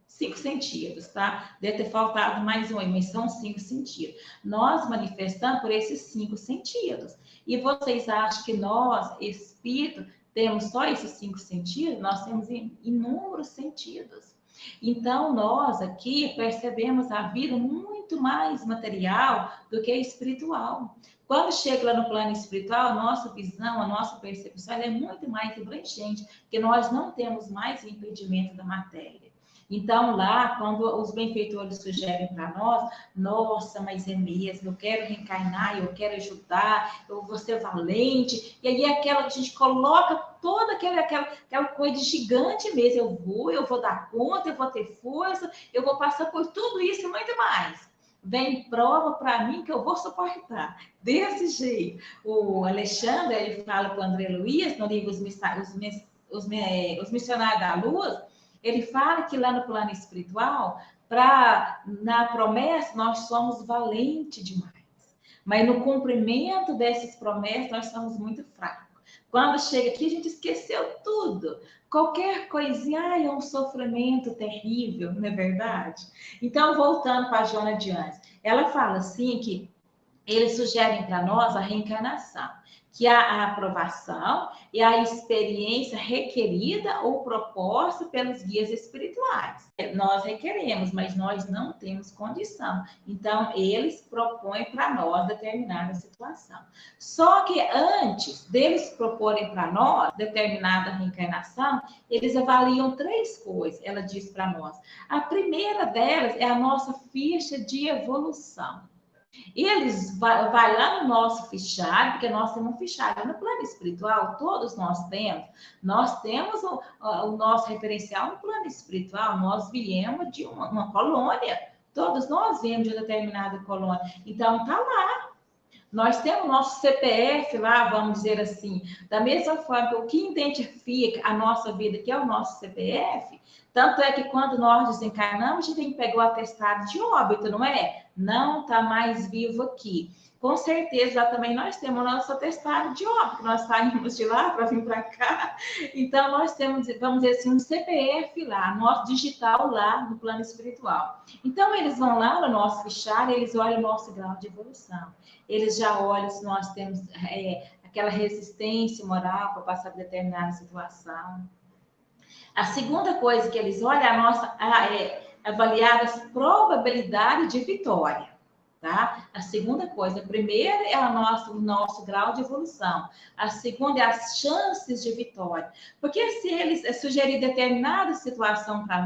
5 sentidos, tá? Deve ter faltado mais um, mas são 5 sentidos. Nós manifestamos por esses 5 sentidos. E vocês acham que nós, espírito, temos só esses 5 sentidos? Nós temos inúmeros sentidos. Então, nós aqui percebemos a vida muito mais material do que espiritual. Quando chega lá no plano espiritual, a nossa visão, a nossa percepção é muito mais abrangente, porque nós não temos mais o impedimento da matéria. Então, lá, quando os benfeitores sugerem para nós, nossa, mas é mesmo, eu quero reencarnar, eu quero ajudar, eu vou ser valente, e aí a gente coloca toda aquela coisa gigante mesmo, eu vou dar conta, eu vou ter força, eu vou passar por tudo isso e muito mais. Vem prova para mim que eu vou suportar. Desse jeito. O Alexandre, ele fala para o André Luiz, no livro Os Missionários da Luz, ele fala que lá no plano espiritual, na promessa, nós somos valentes demais. Mas no cumprimento dessas promessas, nós somos muito fracos. Quando chega aqui, a gente esqueceu tudo. Qualquer coisinha, é um sofrimento terrível, não é verdade? Então, voltando para a Joana de Anjos, ela fala assim que eles sugerem para nós a reencarnação, que a aprovação e a experiência requerida ou proposta pelos guias espirituais. Nós requeremos, mas nós não temos condição. Então, eles propõem para nós determinada situação. Só que antes deles proporem para nós determinada reencarnação, eles avaliam 3 coisas, ela diz para nós. A primeira delas é a nossa ficha de evolução. Eles vai lá no nosso fichário, porque nós temos um fichário. No plano espiritual, todos nós temos o nosso referencial no plano espiritual. Nós viemos de uma colônia, todos nós viemos de uma determinada colônia. Então, tá lá. Nós temos o nosso CPF lá, vamos dizer assim, da mesma forma que o que identifica a nossa vida, que é o nosso CPF, tanto é que quando nós desencarnamos, a gente tem que pegar o atestado de óbito, não é? Não está mais vivo aqui. Com certeza, lá também nós temos o nosso atestado de óbito, nós saímos de lá para vir para cá. Então, nós temos, vamos dizer assim, um CPF lá, nosso digital lá no plano espiritual. Então, eles vão lá no nosso fichário, eles olham o nosso grau de evolução. Eles já olham se nós temos aquela resistência moral para passar por determinada situação. A segunda coisa que eles olham é avaliar as probabilidades de vitória, tá? A segunda coisa, a primeira é o nosso grau de evolução. A segunda é as chances de vitória. Porque se eles sugerirem determinada situação para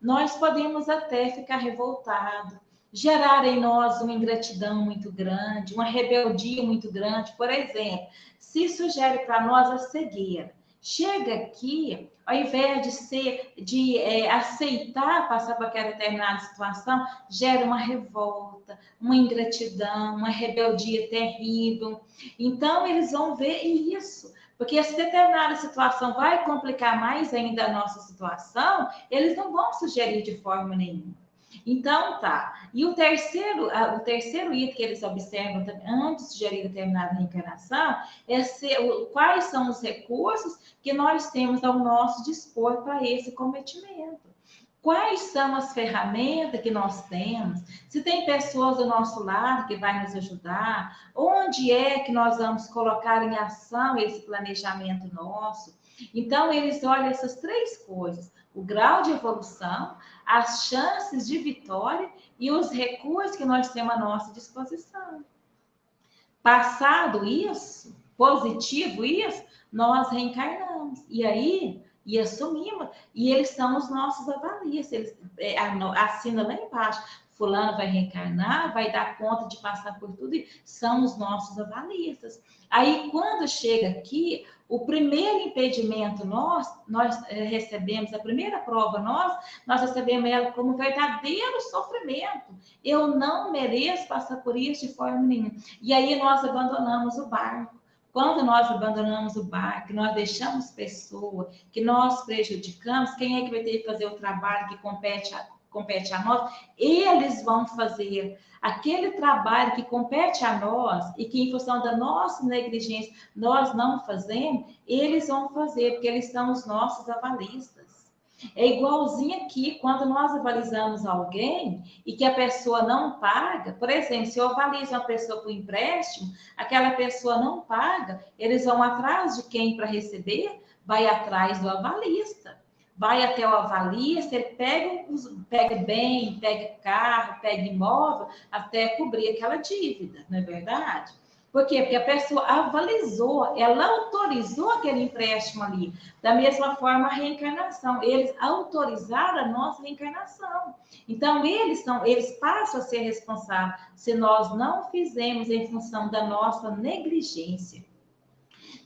nós podemos até ficar revoltados, gerar em nós uma ingratidão muito grande, uma rebeldia muito grande. Por exemplo, se sugere para nós a cegueira, Chega aqui, ao invés de aceitar passar por aquela determinada situação, gera uma revolta, uma ingratidão, uma rebeldia terrível. Então, eles vão ver isso. Porque se determinada situação vai complicar mais ainda a nossa situação, eles não vão sugerir de forma nenhuma. Então, tá. E o terceiro item que eles observam antes de sugerir determinada reencarnação é quais são os recursos que nós temos ao nosso dispor para esse cometimento. Quais são as ferramentas que nós temos? Se tem pessoas do nosso lado que vai nos ajudar, onde é que nós vamos colocar em ação esse planejamento nosso? Então, eles olham essas três coisas: o grau de evolução, as chances de vitória e os recursos que nós temos à nossa disposição. Passado isso, positivo isso, nós reencarnamos. E aí, e assumimos, e eles são os nossos avalistas. Eles assinam lá embaixo: fulano vai reencarnar, vai dar conta de passar por tudo, e são os nossos avalistas. Aí, quando chega aqui, o primeiro impedimento nós recebemos, a primeira prova nós recebemos ela como verdadeiro sofrimento. Eu não mereço passar por isso de forma nenhuma. E aí nós abandonamos o barco. Quando nós abandonamos o barco, nós deixamos pessoa, que nós prejudicamos, quem é que vai ter que fazer o trabalho que compete a nós? Eles vão fazer aquele trabalho que compete a nós e que, em função da nossa negligência, nós não fazemos, eles vão fazer, porque eles são os nossos avalistas. É igualzinho aqui, quando nós avalizamos alguém e que a pessoa não paga. Por exemplo, se eu avalizo uma pessoa por empréstimo, aquela pessoa não paga, eles vão atrás de quem para receber? Vai atrás do avalista. Vai até o avalista, ele pega bem, pega carro, pega imóvel, até cobrir aquela dívida, não é verdade? Por quê? Porque a pessoa avalizou, ela autorizou aquele empréstimo ali. Da mesma forma, a reencarnação. Eles autorizaram a nossa reencarnação. Então, eles passam a ser responsáveis se nós não fizemos em função da nossa negligência.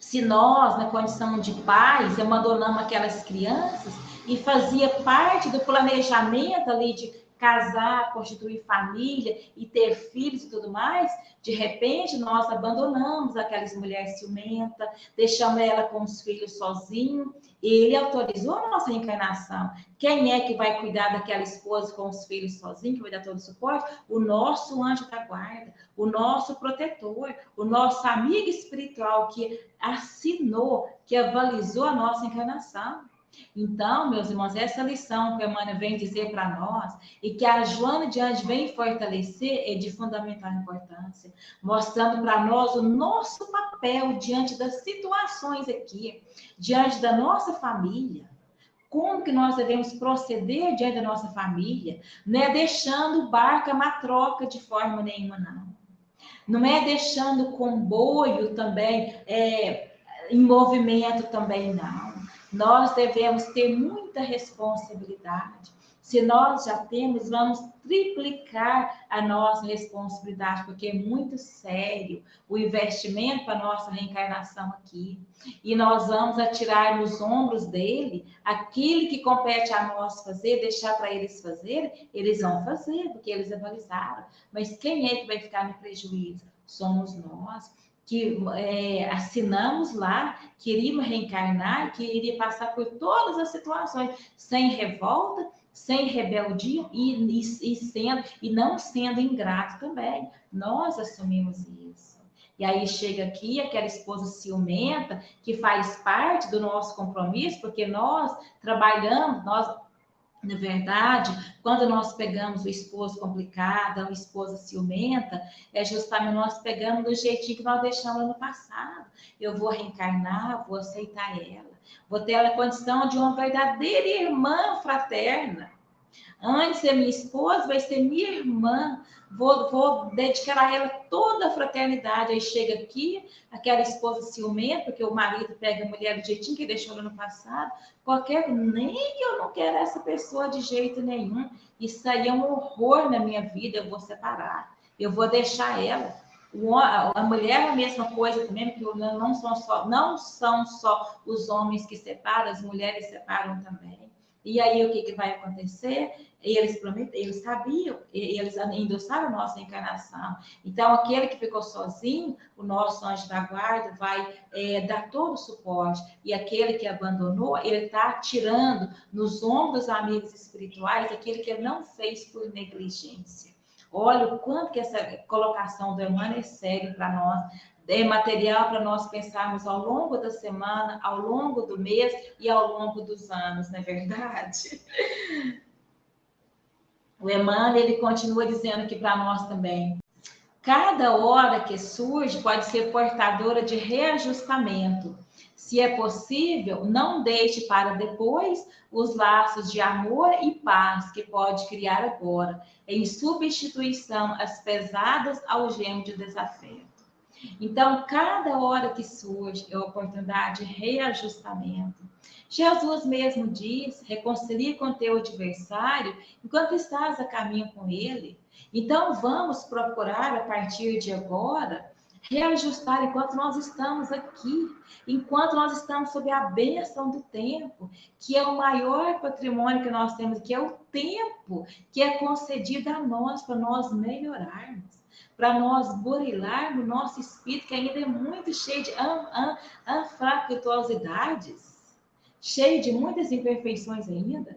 Se nós, na condição de pais, abandonamos aquelas crianças e fazia parte do planejamento ali de casar, constituir família e ter filhos e tudo mais, de repente nós abandonamos aquelas mulheres ciumentas, deixamos ela com os filhos sozinho. Ele autorizou a nossa reencarnação. Quem é que vai cuidar daquela esposa com os filhos sozinho, que vai dar todo o suporte? O nosso anjo da guarda, o nosso protetor, o nosso amigo espiritual que assinou, que avalizou a nossa encarnação. Então, meus irmãos, essa lição que a Emmanuel vem dizer para nós e que a Joana de Anjos vem fortalecer é de fundamental importância, mostrando para nós o nosso papel diante das situações aqui, diante da nossa família. Como que nós devemos proceder diante da nossa família? Não é deixando o barco a matroca de forma nenhuma, não. Não é deixando o comboio também em movimento também, não. Nós devemos ter muita responsabilidade. Se nós já temos, vamos triplicar a nossa responsabilidade, porque é muito sério o investimento para a nossa reencarnação aqui. E nós vamos atirar nos ombros dele aquilo que compete a nós fazer, deixar para eles fazerem, eles vão fazer, porque eles avalizaram. Mas quem é que vai ficar no prejuízo? Somos nós, que assinamos lá, que iríamos reencarnar, que iria passar por todas as situações, sem revolta, sem rebeldia e não sendo ingrato também. Nós assumimos isso. E aí chega aqui aquela esposa ciumenta, que faz parte do nosso compromisso, porque nós trabalhamos, na verdade, quando nós pegamos o esposo complicado, a esposa ciumenta, é justamente nós pegamos do jeitinho que nós deixamos no passado. Eu vou reencarnar, vou aceitar ela, vou ter a condição de uma verdadeira irmã fraterna. Antes de ser minha esposa, vai ser minha irmã. Vou dedicar a ela toda a fraternidade. Aí chega aqui, aquela esposa ciumenta, porque o marido pega a mulher do jeitinho que deixou ela no passado. Nem eu não quero essa pessoa de jeito nenhum. Isso aí é um horror na minha vida, eu vou separar. Eu vou deixar ela. A mulher é a mesma coisa também, porque não são só os homens que separam, as mulheres separam também. E aí o que vai acontecer? Eles sabiam, eles endossaram a nossa encarnação. Então, aquele que ficou sozinho, o nosso anjo da guarda vai dar todo o suporte. E aquele que abandonou, ele está tirando nos ombros dos amigos espirituais aquilo que ele não fez por negligência. Olha o quanto que essa colocação do Emmanuel é sério para nós, é material para nós pensarmos ao longo da semana, ao longo do mês e ao longo dos anos, não é verdade? O Emmanuel, ele continua dizendo aqui para nós também: cada hora que surge pode ser portadora de reajustamento. Se é possível, não deixe para depois os laços de amor e paz que pode criar agora, em substituição às pesadas algemas de desafeto. Então, cada hora que surge é oportunidade de reajustamento. Jesus mesmo diz: reconcilie com teu adversário enquanto estás a caminho com ele. Então, vamos procurar, a partir de agora, reajustar enquanto nós estamos aqui, enquanto nós estamos sob a bênção do tempo, que é o maior patrimônio que nós temos, que é o tempo que é concedido a nós, para nós melhorarmos, para nós burilarmos o nosso espírito, que ainda é muito cheio de anfractuosidades, cheio de muitas imperfeições ainda.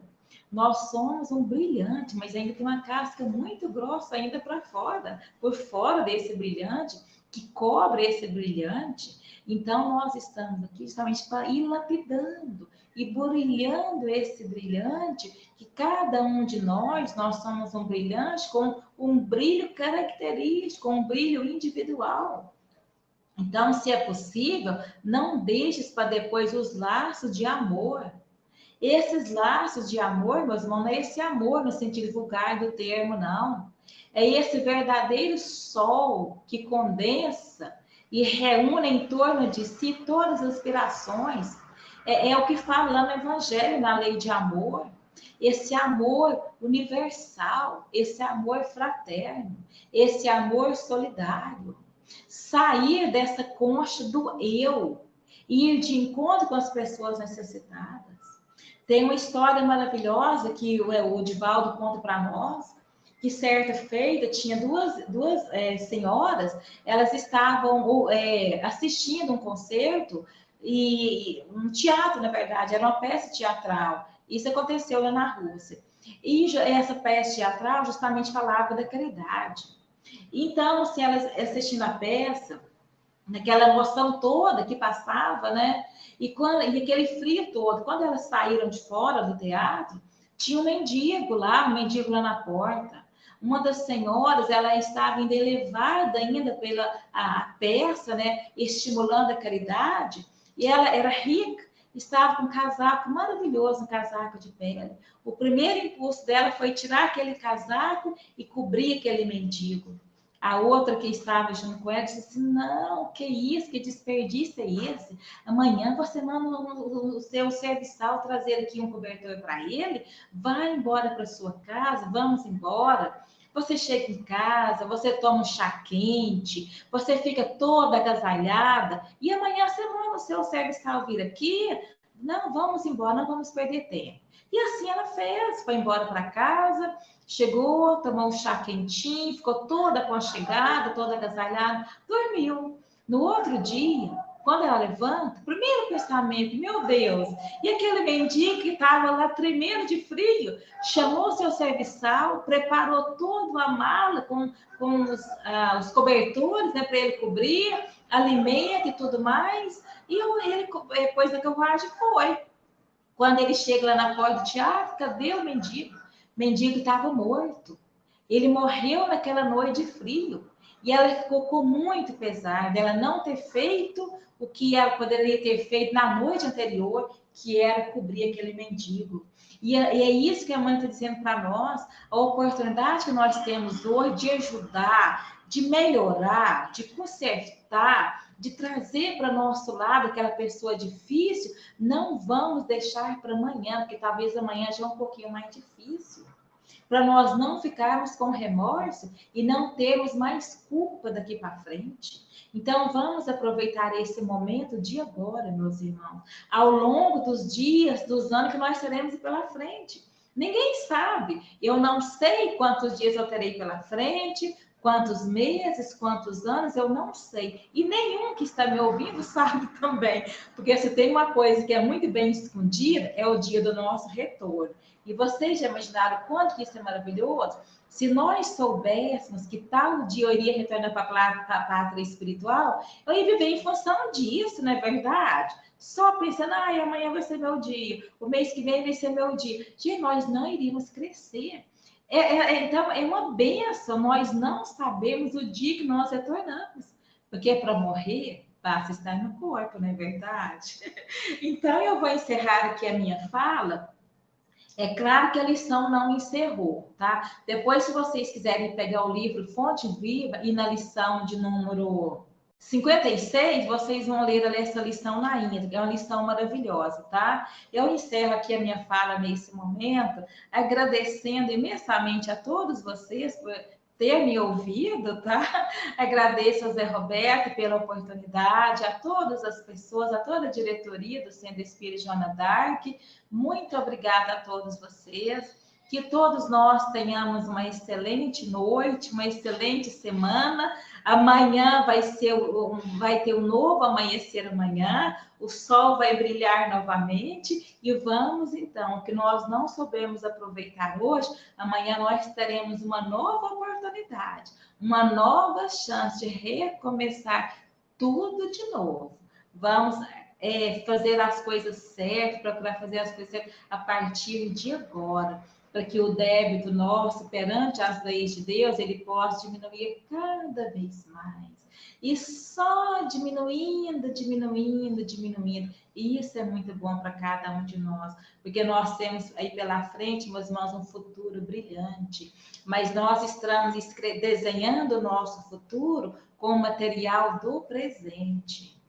Nós somos um brilhante, mas ainda tem uma casca muito grossa ainda para fora, por fora desse brilhante, que cobre esse brilhante. Então, nós estamos aqui justamente para ir lapidando e burilhando esse brilhante, que cada um de nós somos um brilhante com um brilho característico, um brilho individual. Então, se é possível, não deixes para depois os laços de amor. Esses laços de amor, meus irmãos, não é esse amor no sentido vulgar do termo, não. É esse verdadeiro sol que condensa e reúne em torno de si todas as aspirações. É o que fala lá no Evangelho, na lei de amor. Esse amor universal, esse amor fraterno, esse amor solidário. Sair dessa concha do eu e ir de encontro com as pessoas necessitadas. Tem uma história maravilhosa que o Divaldo conta para nós, que certa feita tinha duas senhoras, elas estavam assistindo um concerto, e um teatro, na verdade, era uma peça teatral. Isso aconteceu lá na Rússia. E essa peça teatral justamente falava da caridade. Então, assim, elas assistindo a peça, naquela emoção toda que passava, né? E aquele frio todo, quando elas saíram de fora do teatro, tinha um mendigo lá na porta. Uma das senhoras, ela estava ainda elevada ainda pela a peça, né? Estimulando a caridade, e ela era rica, estava com um casaco maravilhoso, um casaco de pele. O primeiro impulso dela foi tirar aquele casaco e cobrir aquele mendigo. A outra que estava junto com ela disse assim: não, que isso, que desperdício é esse? Amanhã você manda o seu serviçal trazer aqui um cobertor para ele, vai embora para sua casa, vamos embora. Você chega em casa, você toma um chá quente, você fica toda agasalhada, e amanhã você manda o seu serviçal vir aqui. Não, vamos embora, não vamos perder tempo. E assim ela fez, foi embora para casa. Chegou, tomou um chá quentinho, ficou toda aconchegada, toda agasalhada, dormiu. No outro dia, quando ela levanta, o primeiro pensamento: meu Deus, e aquele mendigo que estava lá tremendo de frio, chamou seu serviçal, preparou toda a mala com os cobertores, né, para ele cobrir, alimento e tudo mais, e ele, depois da carruagem, foi. Quando ele chega lá na porta do teatro, cadê o mendigo? O mendigo estava morto. Ele morreu naquela noite de frio. E ela ficou com muito pesar dela não ter feito o que ela poderia ter feito na noite anterior, que era cobrir aquele mendigo. E é isso que a mãe está dizendo para nós, a oportunidade que nós temos hoje de ajudar, de melhorar, de consertar, de trazer para nosso lado aquela pessoa difícil, não vamos deixar para amanhã, porque talvez amanhã já é um pouquinho mais difícil. para nós não ficarmos com remorso e não termos mais culpa daqui para frente. Então, vamos aproveitar esse momento de agora, meus irmãos, ao longo dos dias, dos anos que nós teremos pela frente. Ninguém sabe. Eu não sei quantos dias eu terei pela frente, quantos meses, quantos anos, eu não sei. E nenhum que está me ouvindo sabe também. Porque se tem uma coisa que é muito bem escondida, é o dia do nosso retorno. E vocês já imaginaram quanto que isso é maravilhoso? Se nós soubéssemos que tal dia eu iria retornar para a pátria espiritual, eu ia viver em função disso, não é verdade? Só pensando, amanhã vai ser meu dia, o mês que vem vai ser meu dia. Gente, nós não iríamos crescer. Então, é uma benção nós não sabemos o dia que nós retornamos. Porque para morrer, basta estar no corpo, não é verdade? Então, eu vou encerrar aqui a minha fala. É claro que a lição não encerrou, tá? Depois, se vocês quiserem pegar o livro Fonte Viva e na lição de número 56, vocês vão ler essa lição na íntegra. É uma lição maravilhosa, tá? Eu encerro aqui a minha fala nesse momento, agradecendo imensamente a todos vocês por ter me ouvido, tá? Agradeço ao Zé Roberto pela oportunidade, a todas as pessoas, a toda a diretoria do Centro Espírita Joana d'Arc. Muito obrigada a todos vocês. Que todos nós tenhamos uma excelente noite, uma excelente semana. Amanhã vai ter um novo amanhecer amanhã, o sol vai brilhar novamente e vamos então, o que nós não soubemos aproveitar hoje, amanhã nós teremos uma nova oportunidade, uma nova chance de recomeçar tudo de novo. Vamos fazer as coisas certas, procurar fazer as coisas certas a partir de agora, para que o débito nosso perante as leis de Deus, ele possa diminuir cada vez mais. E só diminuindo, diminuindo, diminuindo. E isso é muito bom para cada um de nós, porque nós temos aí pela frente, meus irmãos, um futuro brilhante. Mas nós estamos desenhando o nosso futuro com o material do presente.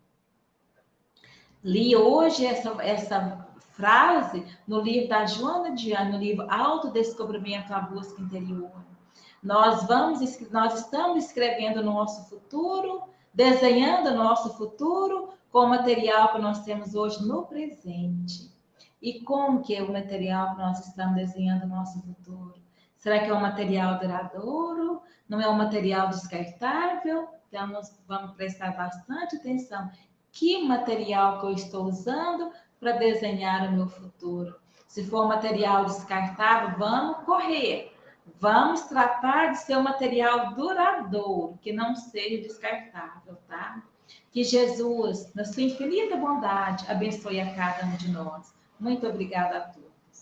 Li hoje essa frase no livro da Joana d'Arc, no livro Autodescobrimento, a Busca Interior. Nós estamos escrevendo o nosso futuro, desenhando o nosso futuro com o material que nós temos hoje no presente. E como que é o material que nós estamos desenhando o nosso futuro? Será que é um material duradouro? Não é um material descartável? Então, nós vamos prestar bastante atenção. Que material que eu estou usando para desenhar o meu futuro? Se for material descartável, vamos correr. Vamos tratar de ser um material duradouro, que não seja descartável, tá? Que Jesus, na sua infinita bondade, abençoe a cada um de nós. Muito obrigada a todos.